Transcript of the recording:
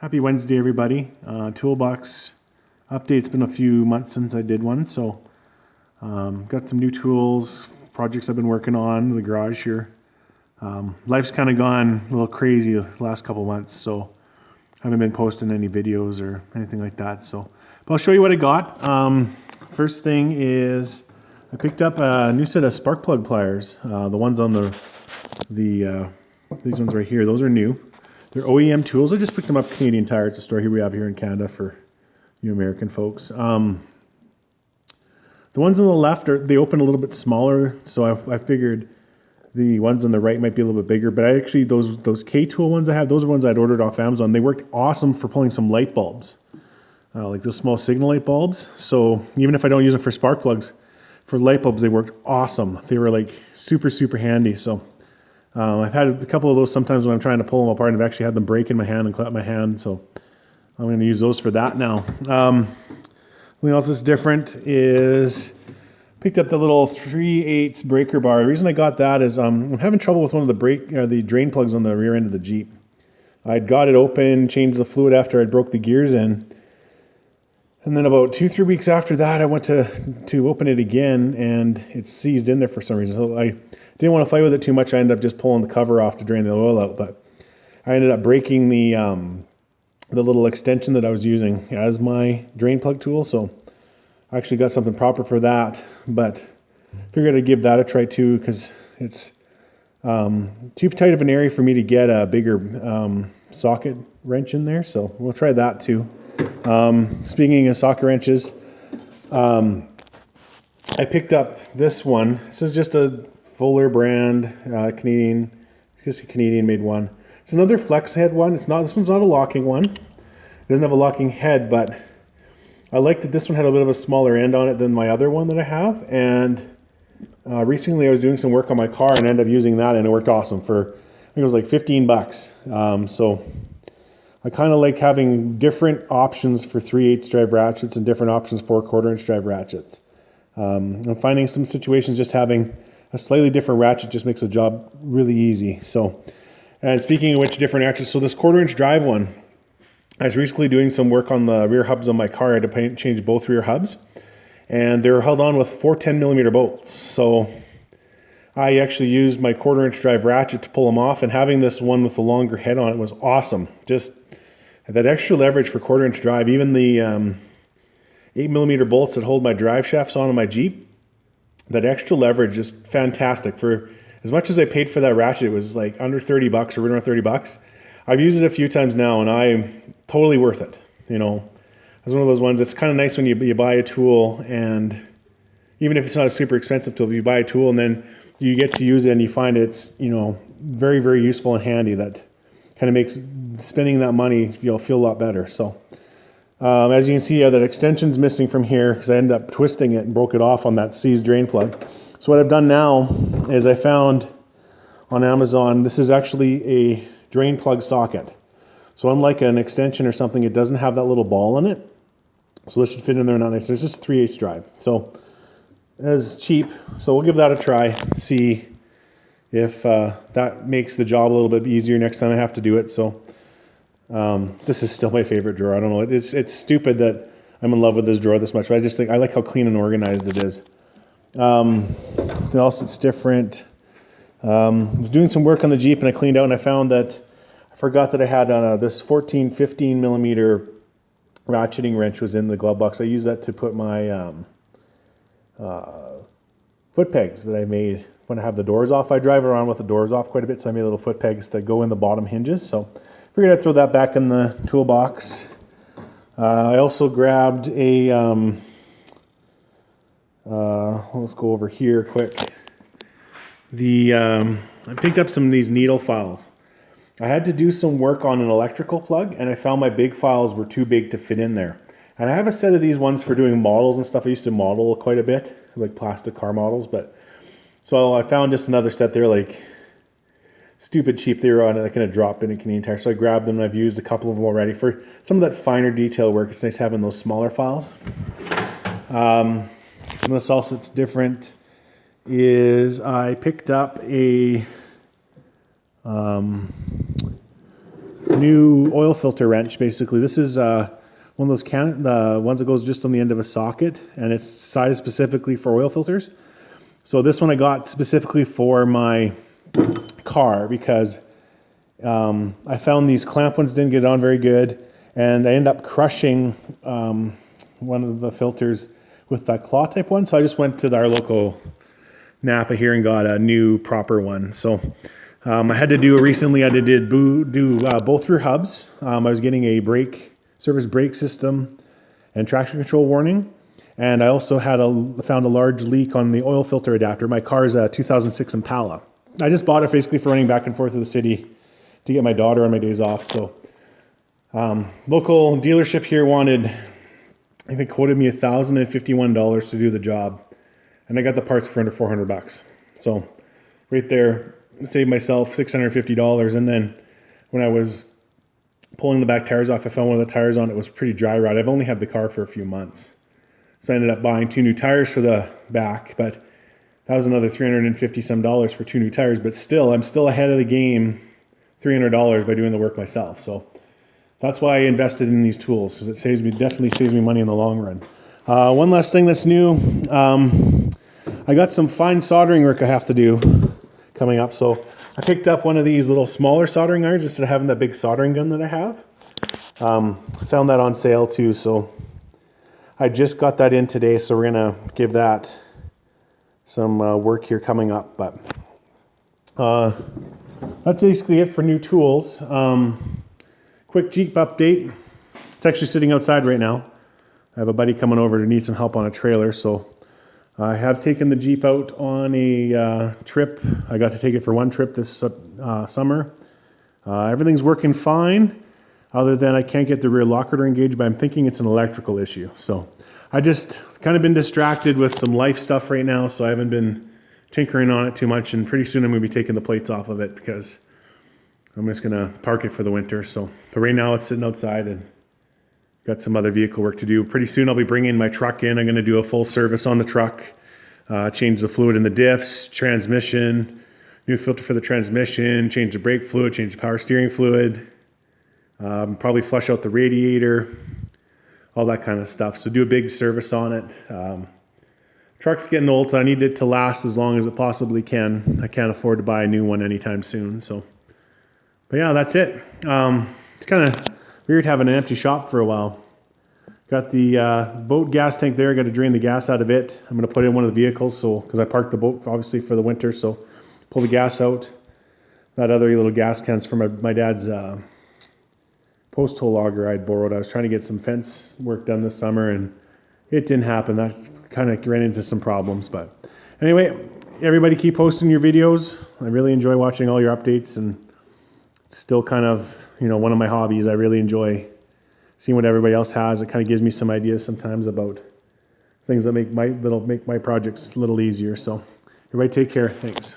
Happy Wednesday, everybody. Toolbox update. It's been a few months since I did one, so got some new tools, projects I've been working on in the garage here. Life's kind of gone a little crazy the last couple months, so I haven't been posting any videos or anything like that. But I'll show you what I got. First thing is I picked up a new set of spark plug pliers. The ones on these ones right here, those are new. They're OEM tools. I just picked them up Canadian Tire. It's a store we have here in Canada for you American folks. The ones on the left they open a little bit smaller, so I figured the ones on the right might be a little bit bigger. But I actually those K-Tool ones I have, those are ones I'd ordered off Amazon. They worked awesome for pulling some light bulbs, like those small signal light bulbs. So even if I don't use them for spark plugs, for light bulbs they worked awesome. They were like super handy. So. I've had a couple of those sometimes when I'm trying to pull them apart, and I've actually had them break in my hand and cut my hand, so I'm going to use those for that now. Something else that's different is picked up the little 3/8 breaker bar. The reason I got that is I'm having trouble with one of the drain plugs on the rear end of the Jeep. I'd got it open, changed the fluid after I broke the gears in, and then about 2-3 weeks after that, I went to open it again, and it's seized in there for some reason. So I didn't want to fight with it too much. I ended up just pulling the cover off to drain the oil out, but I ended up breaking the little extension that I was using as my drain plug tool. So I actually got something proper for that, but figured I'd give that a try too, because it's too tight of an area for me to get a bigger socket wrench in there. So we'll try that too. Speaking of socket wrenches, I picked up this one. This is just a Fuller brand, Canadian, just a Canadian made one. It's another flex head one. This one's not a locking one. It doesn't have a locking head, but I like that this one had a bit of a smaller end on it than my other one that I have. And recently I was doing some work on my car and ended up using that, and it worked awesome for, I think it was like $15. So I kind of like having different options for 3/8 drive ratchets and different options for 1/4 inch drive ratchets. I'm finding some situations just having a slightly different ratchet just makes the job really easy. So, and speaking of which, different ratchets. So this 1/4 inch drive one, I was recently doing some work on the rear hubs on my car. I had to change both rear hubs, and they were held on with 4 10mm bolts. So I actually used my 1/4 inch drive ratchet to pull them off, and having this one with the longer head on it was awesome. Just that extra leverage for 1/4 inch drive. Even the 8mm bolts that hold my drive shafts on my Jeep, that extra leverage is fantastic. For as much as I paid for that ratchet, it was like under $30 or right around $30. I've used it a few times now, and I'm totally worth it. You know, it's one of those ones. It's kind of nice when you buy a tool, and even if it's not a super expensive tool, you buy a tool and then you get to use it and you find it's very useful and handy. That kind of makes spending that money feel a lot better. So. As you can see, that extension's missing from here because I ended up twisting it and broke it off on that seized drain plug. So what I've done now is I found on Amazon, this is actually a drain plug socket. So unlike an extension or something, it doesn't have that little ball in it. So this should fit in there not nice. There's just a 3/8 drive. So it's cheap. So we'll give that a try, see if that makes the job a little bit easier next time I have to do it. So. This is still my favorite drawer. I don't know. It's stupid that I'm in love with this drawer this much, but I just think I like how clean and organized it is. What else it's different? I was doing some work on the Jeep and I cleaned out and I found that I forgot that I had this 15mm ratcheting wrench was in the glove box. I used that to put my foot pegs that I made when I have the doors off. I drive around with the doors off quite a bit, so I made little foot pegs that go in the bottom hinges. So figured I'd throw that back in the toolbox. I also grabbed a, let's go over here quick. I picked up some of these needle files. I had to do some work on an electrical plug, and I found my big files were too big to fit in there. And I have a set of these ones for doing models and stuff. I used to model quite a bit, like plastic car models, so I found just another set there, like stupid cheap. They were on like in a drop bin in Canadian Tire, so I grabbed them and I've used a couple of them already for some of that finer detail work. It's nice having those smaller files. What else that's different is I picked up a new oil filter wrench. Basically, this is one of those the ones that goes just on the end of a socket, and it's sized specifically for oil filters. So this one I got specifically for my car because I found these clamp ones didn't get on very good, and I ended up crushing one of the filters with that claw type one. So I just went to our local Napa here and got a new proper one. So I had to do recently. I did both rear hubs. I was getting a service brake system and traction control warning, and I also found a large leak on the oil filter adapter. My car is a 2006 Impala. I just bought it basically for running back and forth to the city to get my daughter on my days off. So local dealership here quoted me $1,051 to do the job, and I got the parts for under $400. So right there, saved myself $650. And then when I was pulling the back tires off, I found one of the tires on it was pretty dry rot. I've only had the car for a few months, so I ended up buying 2 new tires for the back, but that was another $350 some for 2 new tires. But still, I'm still ahead of the game, $300 by doing the work myself. So that's why I invested in these tools, because it definitely saves me money in the long run. One last thing that's new, I got some fine soldering work I have to do coming up. So I picked up one of these little smaller soldering irons instead of having that big soldering gun that I have. I found that on sale too, so I just got that in today, so we're gonna give that some work here coming up. But that's basically it for new tools. Quick Jeep update. It's actually sitting outside right now. I have a buddy coming over to need some help on a trailer, so I have taken the Jeep out on a trip. I got to take it for one trip this summer. Everything's working fine, other than I can't get the rear locker to engage, but I'm thinking it's an electrical issue. So I just kind of been distracted with some life stuff right now, so I haven't been tinkering on it too much, and pretty soon I'm going to be taking the plates off of it because I'm just going to park it for the winter. So, but right now it's sitting outside and got some other vehicle work to do. Pretty soon I'll be bringing my truck in. I'm going to do a full service on the truck, change the fluid in the diffs, transmission, new filter for the transmission, change the brake fluid, change the power steering fluid, probably flush out the radiator, all that kind of stuff. So do a big service on it. Truck's getting old, so I need it to last as long as it possibly can. I can't afford to buy a new one anytime soon. So, but yeah, that's it. It's kind of weird having an empty shop for a while. Got the boat gas tank there. Got to drain the gas out of it. I'm going to put in one of the vehicles, so because I parked the boat obviously for the winter, so pull the gas out. That other little gas cans for my dad's post hole auger I'd borrowed. I was trying to get some fence work done this summer, and it didn't happen. That kind of ran into some problems. But anyway, everybody keep posting your videos. I really enjoy watching all your updates, and it's still kind of, one of my hobbies. I really enjoy seeing what everybody else has. It kind of gives me some ideas sometimes about things that make my projects a little easier. So everybody take care. Thanks.